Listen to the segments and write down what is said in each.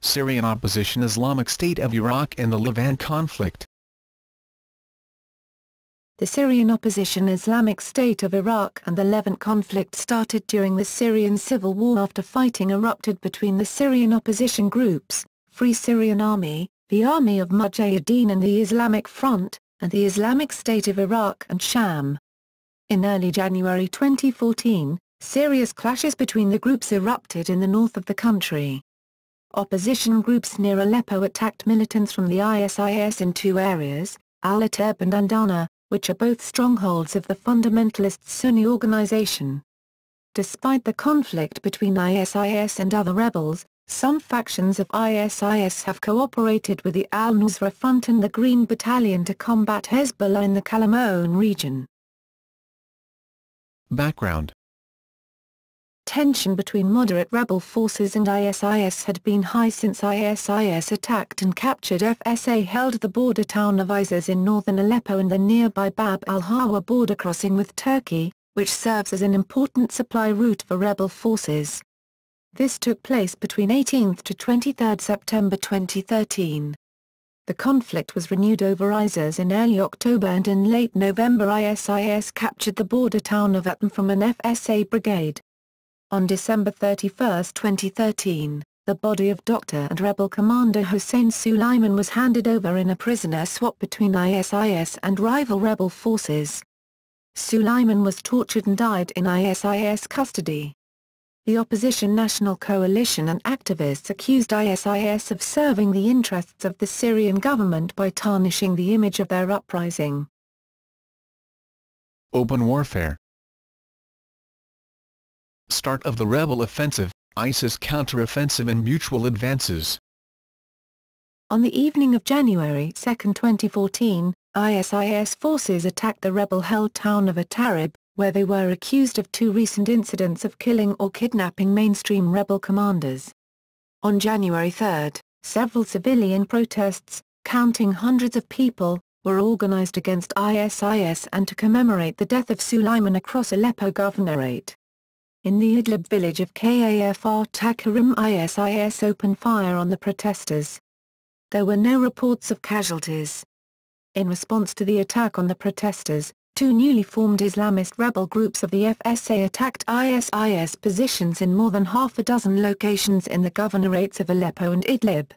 Syrian opposition Islamic State of Iraq and the Levant conflict. The Syrian opposition Islamic State of Iraq and the Levant conflict started during the Syrian civil war after fighting erupted between the Syrian opposition groups, Free Syrian Army, the Army of Mujahedeen and the Islamic Front, and the Islamic State of Iraq and Sham. In early January 2014, serious clashes between the groups erupted in the north of the country. Opposition groups near Aleppo attacked militants from the ISIS in two areas, al-Atareb and Andana, which are both strongholds of the fundamentalist Sunni organization. Despite the conflict between ISIS and other rebels, some factions of ISIS have cooperated with the Nusra Front and the Green Battalion to combat Hezbollah in the Qalamoun region. Background. Tension between moderate rebel forces and ISIS had been high since ISIS attacked and captured FSA-held the border town of Izaz in northern Aleppo and the nearby Bab al-Hawa border crossing with Turkey, which serves as an important supply route for rebel forces. This took place between 18 to 23 September 2013. The conflict was renewed over Izaz in early October, and in late November ISIS captured the border town of Attribution from an FSA brigade. On December 31, 2013, the body of Dr. and rebel commander Hossein Suleiman was handed over in a prisoner swap between ISIS and rival rebel forces. Suleiman was tortured and died in ISIS custody. The opposition National Coalition and activists accused ISIS of serving the interests of the Syrian government by tarnishing the image of their uprising. Open warfare. Start of the rebel offensive, ISIS counter-offensive and mutual advances. On the evening of January 2, 2014, ISIS forces attacked the rebel-held town of al-Atareb, where they were accused of two recent incidents of killing or kidnapping mainstream rebel commanders. On January 3, several civilian protests, counting hundreds of people, were organized against ISIS and to commemorate the death of Suleiman across Aleppo Governorate. In the Idlib village of Kafr Takarim, ISIS opened fire on the protesters. There were no reports of casualties. In response to the attack on the protesters, two newly formed Islamist rebel groups of the FSA attacked ISIS positions in more than half a dozen locations in the governorates of Aleppo and Idlib.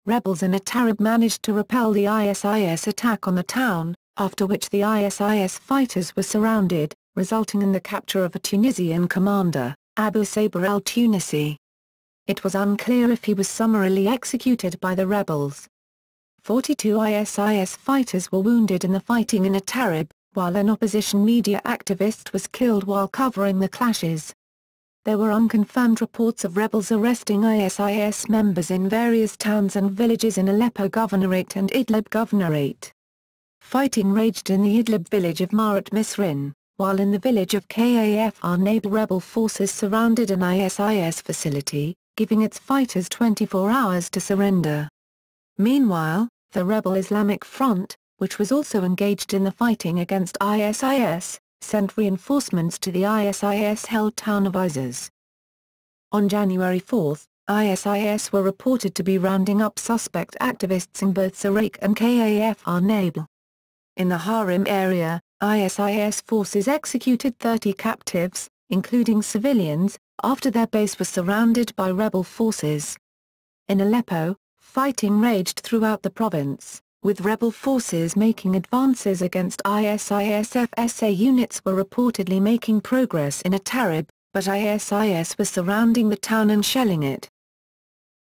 Rebels in al-Atareb managed to repel the ISIS attack on the town, after which the ISIS fighters were surrounded, resulting in the capture of a Tunisian commander, Abu Saber al-Tunisi. It was unclear if he was summarily executed by the rebels. 42 ISIS fighters were wounded in the fighting in al-Atareb, while an opposition media activist was killed while covering the clashes. There were unconfirmed reports of rebels arresting ISIS members in various towns and villages in Aleppo Governorate and Idlib Governorate. Fighting raged in the Idlib village of Marat Misrin, while in the village of Kafr Nabil rebel forces surrounded an ISIS facility, giving its fighters 24 hours to surrender. Meanwhile, the rebel Islamic Front, which was also engaged in the fighting against ISIS, sent reinforcements to the ISIS-held town of Izaz. On January 4, ISIS were reported to be rounding up suspect activists in both Sirak and Kafr Nabil. In the Harim area, ISIS forces executed 30 captives, including civilians, after their base was surrounded by rebel forces. In Aleppo, fighting raged throughout the province, with rebel forces making advances against ISIS. FSA units were reportedly making progress in al-Atareb, but ISIS was surrounding the town and shelling it.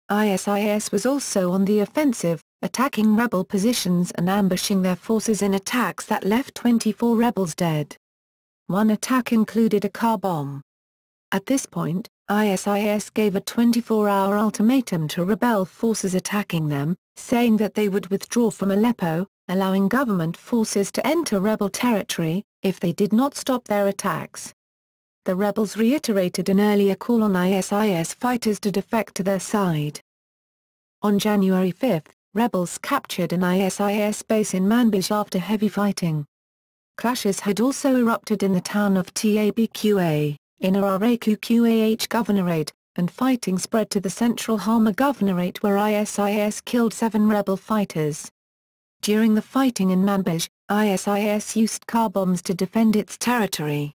ISIS was also on the offensive, attacking rebel positions and ambushing their forces in attacks that left 24 rebels dead. One attack included a car bomb. At this point, ISIS gave a 24-hour ultimatum to rebel forces attacking them, saying that they would withdraw from Aleppo, allowing government forces to enter rebel territory, if they did not stop their attacks. The rebels reiterated an earlier call on ISIS fighters to defect to their side. On January 5, rebels captured an ISIS base in Manbij after heavy fighting. Clashes had also erupted in the town of Tabqa, in Araku Qah Governorate, and fighting spread to the central Hama Governorate where ISIS killed 7 rebel fighters. During the fighting in Manbij, ISIS used car bombs to defend its territory.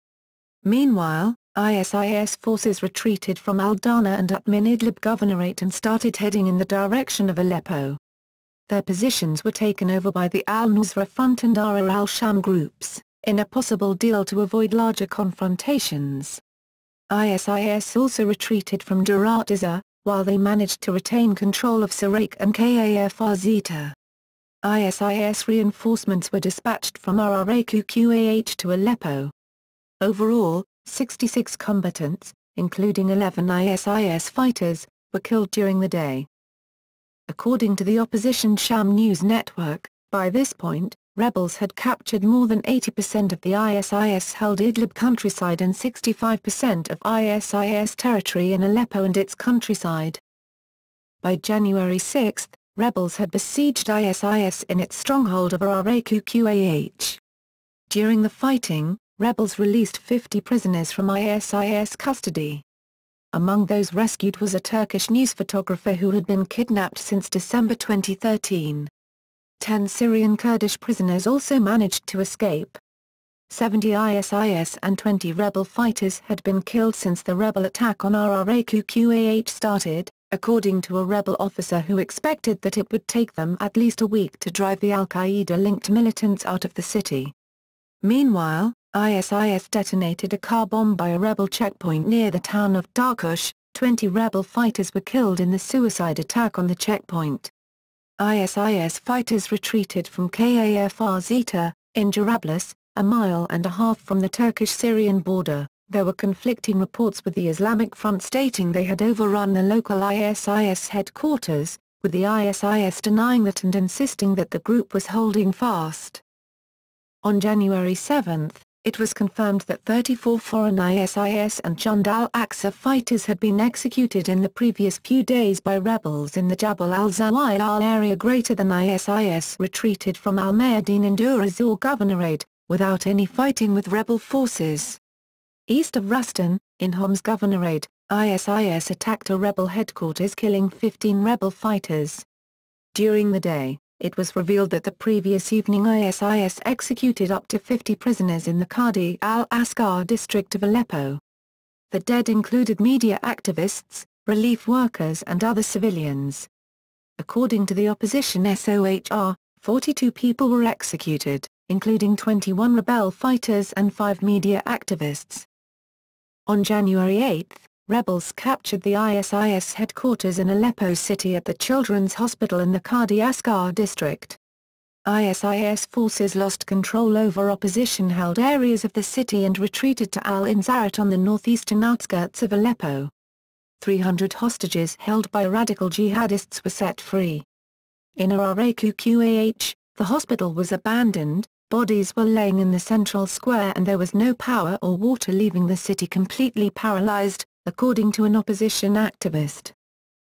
Meanwhile, ISIS forces retreated from Andana and Atmin Idlib Governorate and started heading in the direction of Aleppo. Their positions were taken over by the al-Nusra Front and al-Sham groups, in a possible deal to avoid larger confrontations. ISIS also retreated from Durat Izzah, while they managed to retain control of Sirak and Kafr Zeta. ISIS reinforcements were dispatched from Araqah to Aleppo. Overall, 66 combatants, including 11 ISIS fighters, were killed during the day. According to the opposition Sham news network, by this point, rebels had captured more than 80% of the ISIS-held Idlib countryside and 65% of ISIS territory in Aleppo and its countryside. By January 6, rebels had besieged ISIS in its stronghold of Araqah. During the fighting, rebels released 50 prisoners from ISIS custody. Among those rescued was a Turkish news photographer who had been kidnapped since December 2013. 10 Syrian Kurdish prisoners also managed to escape. 70 ISIS and 20 rebel fighters had been killed since the rebel attack on Araqah started, according to a rebel officer who expected that it would take them at least a week to drive the al-Qaeda-linked militants out of the city. Meanwhile, ISIS detonated a car bomb by a rebel checkpoint near the town of Darkush. 20 rebel fighters were killed in the suicide attack on the checkpoint. ISIS fighters retreated from Kafr Zeta, in Jarablus, a mile and a half from the Turkish-Syrian border. There were conflicting reports with the Islamic Front stating they had overrun the local ISIS headquarters, with the ISIS denying that and insisting that the group was holding fast. On January 7, it was confirmed that 34 foreign ISIS and Jund al-Aqsa fighters had been executed in the previous few days by rebels in the Jabal al-Zawiyal area. Greater than ISIS retreated from al-Mayadeen in Dura Zor Governorate, without any fighting with rebel forces. East of Ruston, in Homs Governorate, ISIS attacked a rebel headquarters killing 15 rebel fighters. During the day, it was revealed that the previous evening ISIS executed up to 50 prisoners in the Qadi al-Askar district of Aleppo. The dead included media activists, relief workers and other civilians. According to the opposition SOHR, 42 people were executed, including 21 rebel fighters and 5 media activists. On January 8, rebels captured the ISIS headquarters in Aleppo city at the Children's Hospital in the Qadi Askar district. ISIS forces lost control over opposition-held areas of the city and retreated to al-Inzarat on the northeastern outskirts of Aleppo. 300 hostages held by radical jihadists were set free. In Araqah, the hospital was abandoned, bodies were laying in the central square and there was no power or water, leaving the city completely paralyzed, according to an opposition activist.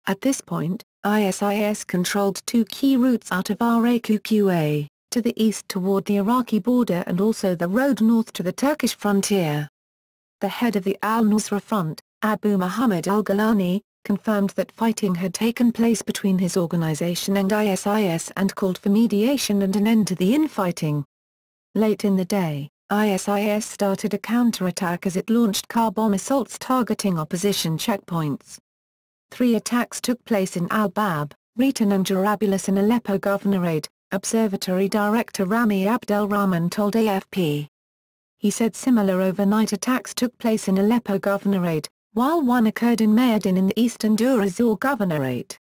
At this point, ISIS controlled 2 key routes out of Araqah, to the east toward the Iraqi border and also the road north to the Turkish frontier. The head of the al-Nusra Front, Abu Muhammad al-Gulani, confirmed that fighting had taken place between his organization and ISIS and called for mediation and an end to the infighting. Late in the day, ISIS started a counterattack as it launched car bomb assaults targeting opposition checkpoints. 3 attacks took place in Al-Bab, Ritan and Jarablus in Aleppo Governorate, Observatory Director Rami Abdelrahman told AFP. He said similar overnight attacks took place in Aleppo Governorate, while one occurred in Mayadeen in the eastern Dura Zor Governorate.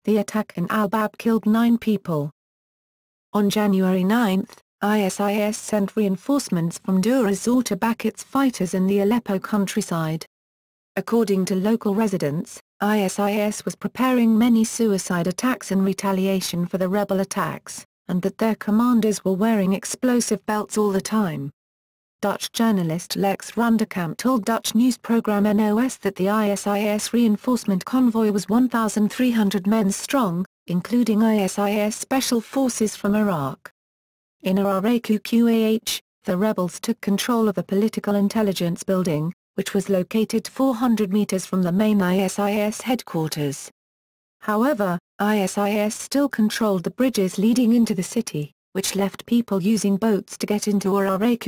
The attack in Al-Bab killed 9 people. On January 9, ISIS sent reinforcements from Dura Zor to back its fighters in the Aleppo countryside. According to local residents, ISIS was preparing many suicide attacks in retaliation for the rebel attacks, and that their commanders were wearing explosive belts all the time. Dutch journalist Lex Runderkamp told Dutch news program NOS that the ISIS reinforcement convoy was 1,300 men strong, including ISIS special forces from Iraq. In Araqah, the rebels took control of the political intelligence building, which was located 400 meters from the main ISIS headquarters. However, ISIS still controlled the bridges leading into the city, which left people using boats to get into Iraq,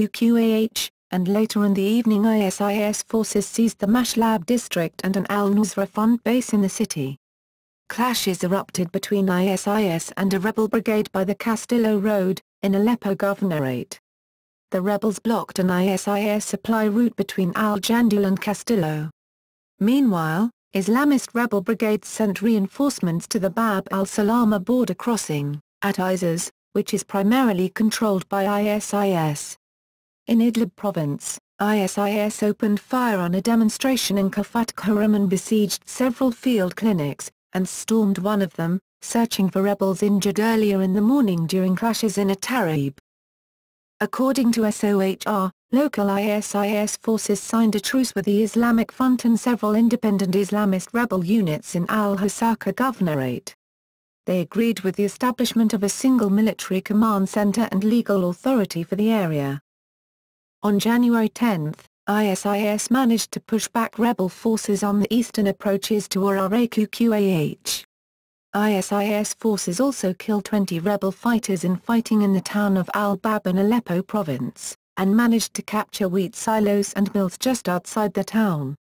and later in the evening ISIS forces seized the Mashlab district and an al-Nusra Front base in the city. Clashes erupted between ISIS and a rebel brigade by the Castillo Road, in Aleppo Governorate. The rebels blocked an ISIS supply route between Al-Jandul and Castillo. Meanwhile, Islamist rebel brigades sent reinforcements to the Bab al-Salama border crossing, at Izaz, which is primarily controlled by ISIS. In Idlib province, ISIS opened fire on a demonstration in Kafat Khurram and besieged several field clinics, and stormed one of them, searching for rebels injured earlier in the morning during clashes in al-Atareb. According to SOHR, local ISIS forces signed a truce with the Islamic Front and several independent Islamist rebel units in al-Hasaka Governorate. They agreed with the establishment of a single military command center and legal authority for the area. On January 10, ISIS managed to push back rebel forces on the eastern approaches to Iraq. ISIS forces also killed 20 rebel fighters in fighting in the town of al-Bab in Aleppo province, and managed to capture wheat silos and mills just outside the town.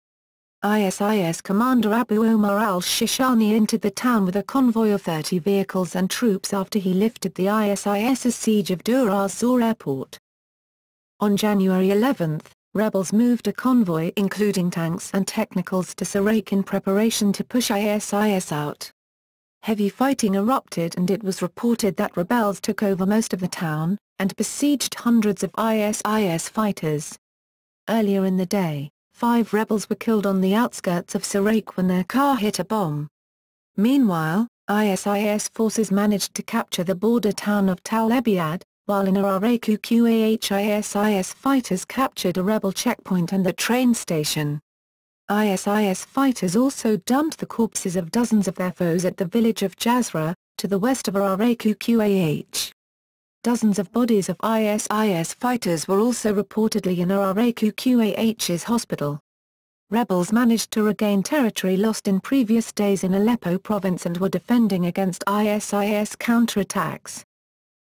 ISIS commander Abu Omar al-Shishani entered the town with a convoy of 30 vehicles and troops after he lifted the ISIS's siege of Dur az-Zor airport. On January 11, rebels moved a convoy including tanks and technicals to Sirak in preparation to push ISIS out. Heavy fighting erupted and it was reported that rebels took over most of the town, and besieged hundreds of ISIS fighters. Earlier in the day, 5 rebels were killed on the outskirts of Sirak when their car hit a bomb. Meanwhile, ISIS forces managed to capture the border town of Tal Ebiad, while in Iraq ISIS fighters captured a rebel checkpoint and the train station. ISIS fighters also dumped the corpses of dozens of their foes at the village of Jazra, to the west of Iraq. Dozens of bodies of ISIS fighters were also reportedly in Iraq's hospital. Rebels managed to regain territory lost in previous days in Aleppo province and were defending against ISIS counterattacks.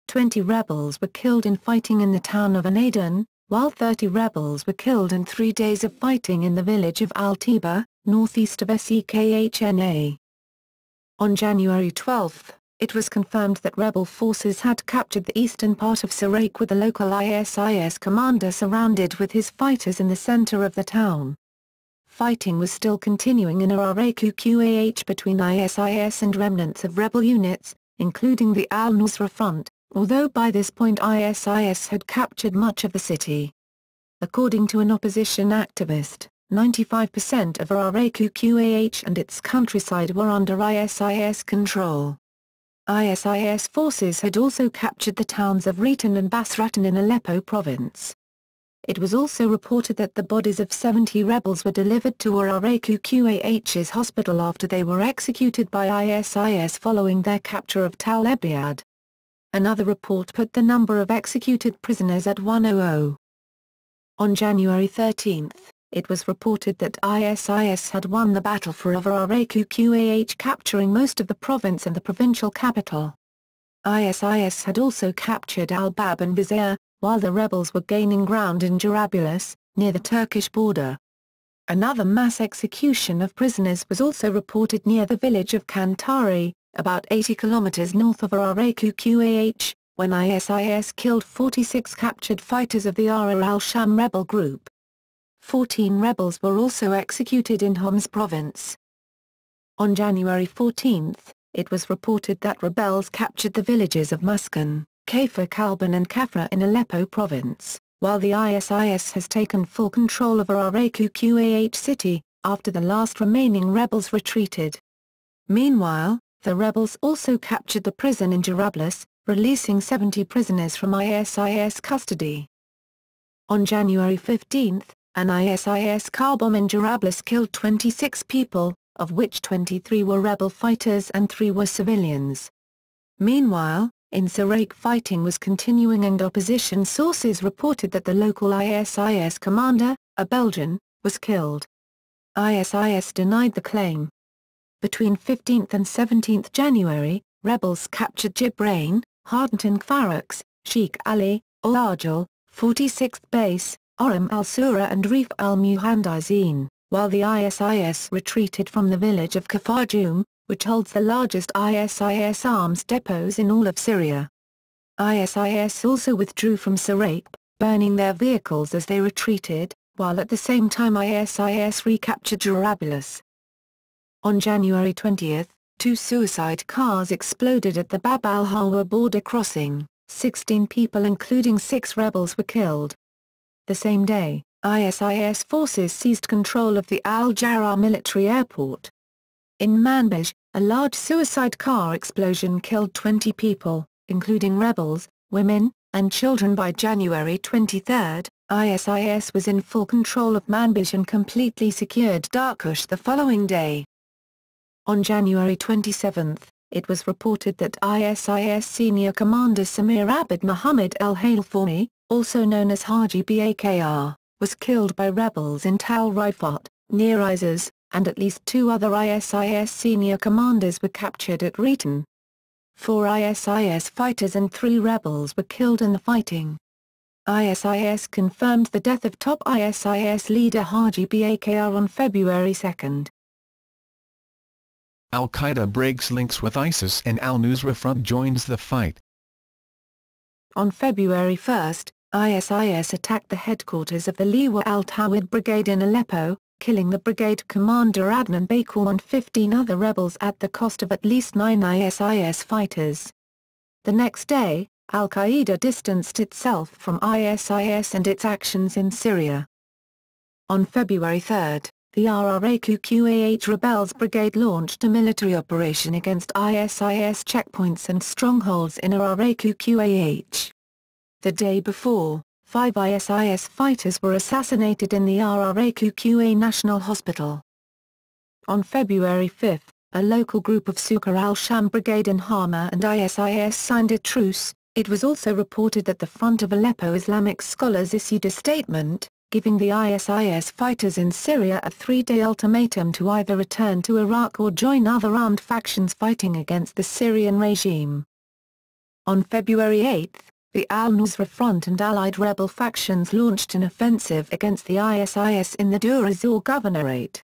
20 rebels were killed in fighting in the town of Andana, while 30 rebels were killed in 3 days of fighting in the village of Al-Tiba, northeast of Sekhna. On January 12, it was confirmed that rebel forces had captured the eastern part of Sirak with the local ISIS commander surrounded with his fighters in the center of the town. Fighting was still continuing in Iraq between ISIS and remnants of rebel units, including the al-Nusra Front, although by this point ISIS had captured much of the city. According to an opposition activist, 95% of Iraq and its countryside were under ISIS control. ISIS forces had also captured the towns of Ritan and Basratan in Aleppo province. It was also reported that the bodies of 70 rebels were delivered to Iraq's hospital after they were executed by ISIS following their capture of Tal Ebiad. Another report put the number of executed prisoners at 100. On January 13, it was reported that ISIS had won the battle for Iraq, capturing most of the province and the provincial capital. ISIS had also captured al-Bab and Vizier, while the rebels were gaining ground in Jarablus, near the Turkish border. Another mass execution of prisoners was also reported near the village of Kantari, about 80 kilometers north of Iraq, when ISIS killed 46 captured fighters of the Ara al-Sham rebel group. 14 rebels were also executed in Homs province. On January 14, it was reported that rebels captured the villages of Muskan, Kafr Kalban and Kafra in Aleppo province, while the ISIS has taken full control of Iraq city, after the last remaining rebels retreated. Meanwhile, the rebels also captured the prison in Jarablus, releasing 70 prisoners from ISIS custody. On January 15, an ISIS car bomb in Jarablus killed 26 people, of which 23 were rebel fighters and 3 were civilians. Meanwhile, in Sirak fighting was continuing and opposition sources reported that the local ISIS commander, a Belgian, was killed. ISIS denied the claim. Between 15th and 17th January, rebels captured Jibrain, Hardenton Barracks, Sheikh Ali, Al-Arjal, 46th Base, Oram al-Sura and Reef al-Mujahedeen, while the ISIS retreated from the village of Kafarjum, which holds the largest ISIS arms depots in all of Syria. ISIS also withdrew from Siraq, burning their vehicles as they retreated, while at the same time ISIS recaptured Jarablus. On January 20, 2 suicide cars exploded at the Bab al-Halwa border crossing. 16 people including 6 rebels were killed. The same day, ISIS forces seized control of the Al-Jarrah military airport. In Manbij, a large suicide car explosion killed 20 people, including rebels, women, and children. By January 23, ISIS was in full control of Manbij and completely secured Darkush the following day. On January 27, it was reported that ISIS senior commander Samir Abd Muhammad el-Halfami, also known as Haji Bakr, was killed by rebels in Tal Rifat, near Izaz, and at least 2 other ISIS senior commanders were captured at Ritan. 4 ISIS fighters and 3 rebels were killed in the fighting. ISIS confirmed the death of top ISIS leader Haji Bakr on February 2. Al-Qaeda breaks links with ISIS and al-Nusra Front joins the fight. On February 1, ISIS attacked the headquarters of the Liwa al-Tawhid Brigade in Aleppo, killing the brigade commander Adnan Bakr and 15 other rebels at the cost of at least 9 ISIS fighters. The next day, al-Qaeda distanced itself from ISIS and its actions in Syria. On February 3, the RRAQQAH Rebels Brigade launched a military operation against ISIS checkpoints and strongholds in RRAQQAH. The day before, 5 ISIS fighters were assassinated in the RRAQQA National Hospital. On February 5, a local group of Suqar al-Sham Brigade in Hama and ISIS signed a truce. It was also reported that the Front of Aleppo Islamic scholars issued a statement, giving the ISIS fighters in Syria a 3-day ultimatum to either return to Iraq or join other armed factions fighting against the Syrian regime. On February 8, the al-Nusra Front and allied rebel factions launched an offensive against the ISIS in the Dur az-Zor governorate.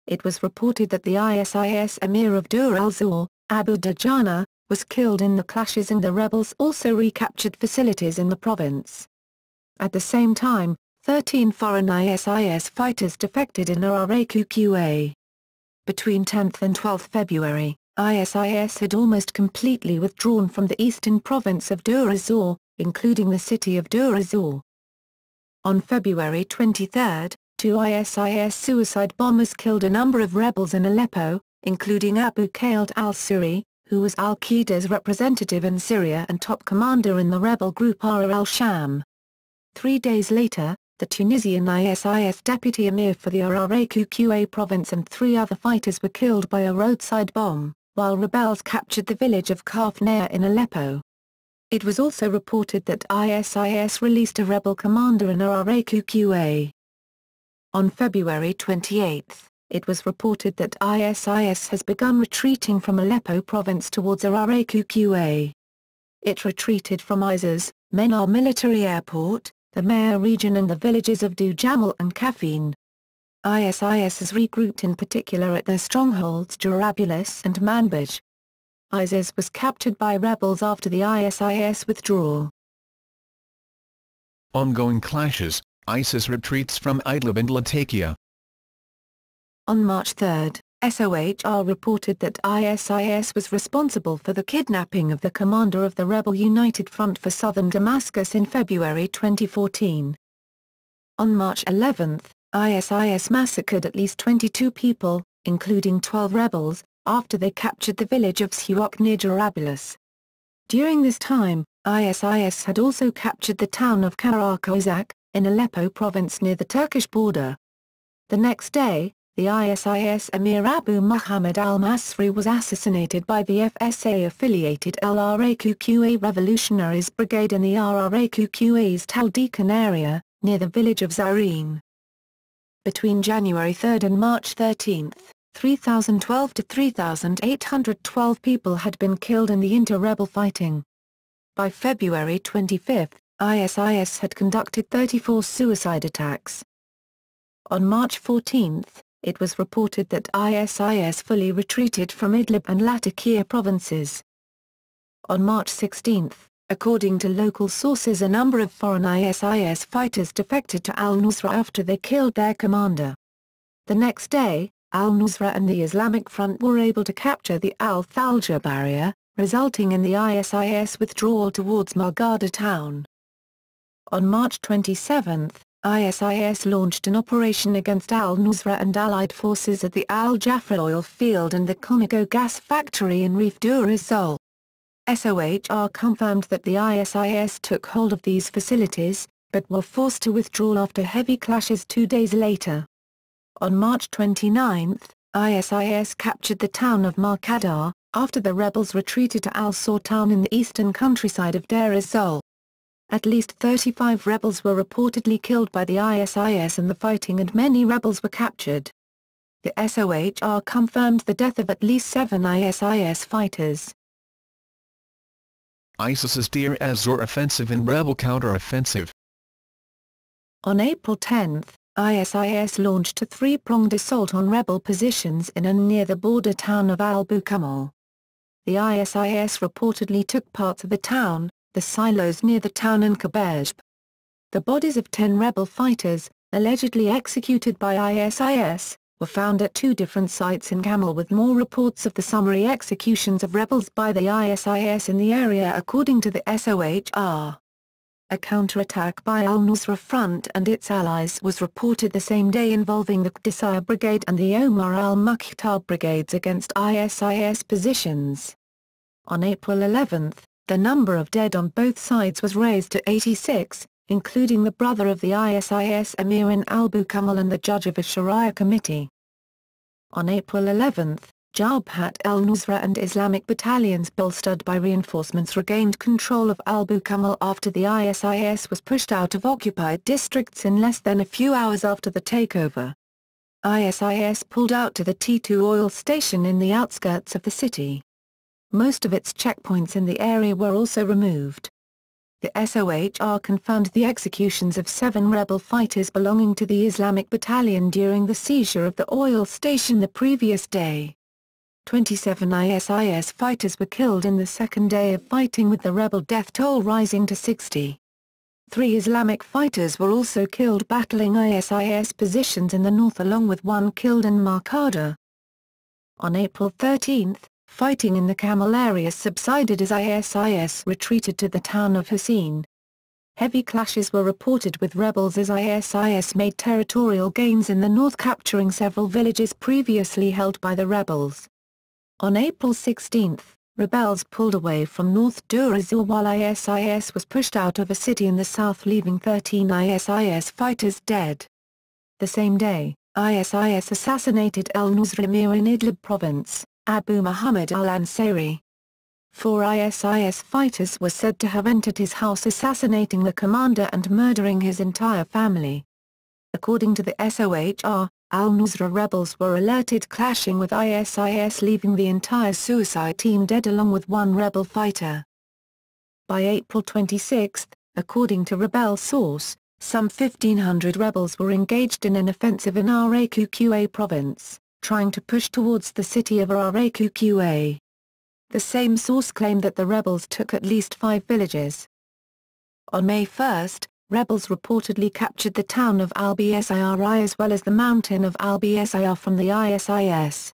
It was reported that the ISIS emir of Dur al-Zor, Abu Dajana, was killed in the clashes and the rebels also recaptured facilities in the province. At the same time, 13 foreign ISIS fighters defected in RRAQQA. Between 10th and 12th February, ISIS had almost completely withdrawn from the eastern province of Dur az-Zor, including the city of Dur az-Zor. On February 23, 2 ISIS suicide bombers killed a number of rebels in Aleppo, including Abu Khaled al-Suri, who was al-Qaeda's representative in Syria and top commander in the rebel group Ahrar al-Sham. 3 days later, the Tunisian ISIS deputy emir for the RRAQQA province and 3 other fighters were killed by a roadside bomb, while rebels captured the village of Kafnaya in Aleppo. It was also reported that ISIS released a rebel commander in RRAQQA. On February 28, it was reported that ISIS has begun retreating from Aleppo province towards RRAQQA. It retreated from Izaz, Menar military airport, the Maya region and the villages of Dujamal and Kafin. ISIS has regrouped in particular at their strongholds Jarablus and Manbij. Izaz was captured by rebels after the ISIS withdrawal. Ongoing clashes, ISIS retreats from Idlib and Latakia. On March 3, SOHR reported that ISIS was responsible for the kidnapping of the commander of the rebel United Front for Southern Damascus in February 2014. On March 11, ISIS massacred at least 22 people, including 12 rebels, after they captured the village of Suwak near Jarablus. During this time, ISIS had also captured the town of Karakozak, in Aleppo province near the Turkish border. The next day, the ISIS emir Abu Muhammad al-Masri was assassinated by the FSA-affiliated al-RRAQQA Revolutionaries Brigade in the RRAQQA's Taldekan area, near the village of Zareen. Between January 3 and March 13, 3,012 to 3,812 people had been killed in the inter-rebel fighting. By February 25, ISIS had conducted 34 suicide attacks. On March 14, it was reported that ISIS fully retreated from Idlib and Latakia provinces. On March 16, according to local sources, a number of foreign ISIS fighters defected to al-Nusra after they killed their commander. The next day, al-Nusra and the Islamic Front were able to capture the al-Thalja barrier, resulting in the ISIS withdrawal towards Marghada town. On March 27, ISIS launched an operation against al-Nusra and allied forces at the Al-Jafra oil field and the Conago gas factory in Reef Dur-ez-Zol. SOHR confirmed that the ISIS took hold of these facilities, but were forced to withdraw after heavy clashes 2 days later. On March 29, ISIS captured the town of Marghada, after the rebels retreated to Al-Saw town in the eastern countryside of Deir ez-Zol. At least 35 rebels were reportedly killed by the ISIS in the fighting and many rebels were captured. The SOHR confirmed the death of at least 7 ISIS fighters. ISIS's Deir ez-Zor offensive and rebel counter-offensive. On April 10, ISIS launched a three-pronged assault on rebel positions in and near the border town of al-Bukamal. The ISIS reportedly took parts of the town, the silos near the town and Kabej. The bodies of 10 rebel fighters, allegedly executed by ISIS, were found at 2 different sites in Kamal, with more reports of the summary executions of rebels by the ISIS in the area according to the SOHR. A counterattack by al-Nusra Front and its allies was reported the same day involving the Qadisiyah Brigade and the Omar al-Mukhtar brigades against ISIS positions. On April 11, the number of dead on both sides was raised to 86, including the brother of the ISIS emir in al-Bukamal and the judge of a Sharia committee. On April 11, Jabhat al-Nusra and Islamic battalions bolstered by reinforcements regained control of al-Bukamal after the ISIS was pushed out of occupied districts in less than a few hours after the takeover. ISIS pulled out to the T2 oil station in the outskirts of the city. Most of its checkpoints in the area were also removed. The SOHR confirmed the executions of 7 rebel fighters belonging to the Islamic Battalion during the seizure of the oil station the previous day. 27 ISIS fighters were killed in the second day of fighting, with the rebel death toll rising to 60. 3 Islamic fighters were also killed battling ISIS positions in the north, along with 1 killed in Marghada. On April 13, fighting in the Kamal area subsided as ISIS retreated to the town of Hussein. Heavy clashes were reported with rebels as ISIS made territorial gains in the north, capturing several villages previously held by the rebels. On April 16, rebels pulled away from North Dur-ez-Zor while ISIS was pushed out of a city in the south, leaving 13 ISIS fighters dead. The same day, ISIS assassinated al-Nusra emir in Idlib province, Abu Muhammad al-Ansari. 4 ISIS fighters were said to have entered his house, assassinating the commander and murdering his entire family. According to the SOHR, al-Nusra rebels were alerted clashing with ISIS, leaving the entire suicide team dead along with 1 rebel fighter. By April 26, according to rebel source, some 1,500 rebels were engaged in an offensive in Araqqa province, trying to push towards the city of Araqqa. The same source claimed that the rebels took at least 5 villages. On May 1, rebels reportedly captured the town of al-Bisir as well as the mountain of al-Bisir from the ISIS.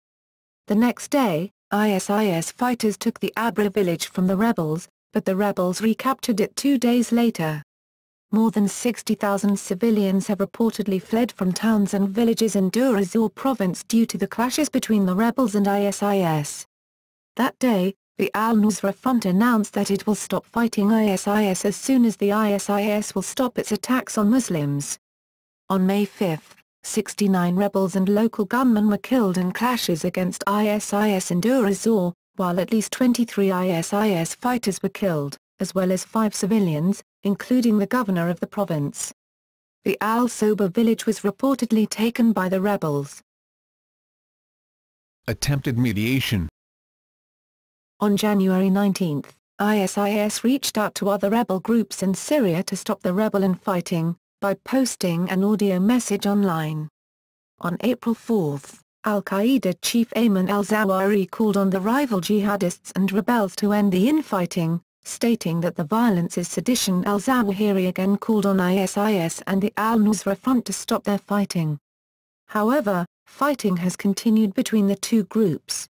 The next day, ISIS fighters took the Abra village from the rebels, but the rebels recaptured it 2 days later. More than 60,000 civilians have reportedly fled from towns and villages in Dur-ez-Zor province due to the clashes between the rebels and ISIS. That day, the al-Nusra Front announced that it will stop fighting ISIS as soon as the ISIS will stop its attacks on Muslims. On May 5, 69 rebels and local gunmen were killed in clashes against ISIS in Dur-ez-Zor, while at least 23 ISIS fighters were killed, as well as 5 civilians, including the governor of the province. The Al-Soba village was reportedly taken by the rebels. Attempted mediation. On January 19, ISIS reached out to other rebel groups in Syria to stop the rebel infighting, by posting an audio message online. On April 4, Al-Qaeda chief Ayman al-Zawahiri called on the rival jihadists and rebels to end the infighting, stating that the violence is sedition. Al-Zawahiri again called on ISIS and the al-Nusra Front to stop their fighting. However, fighting has continued between the two groups.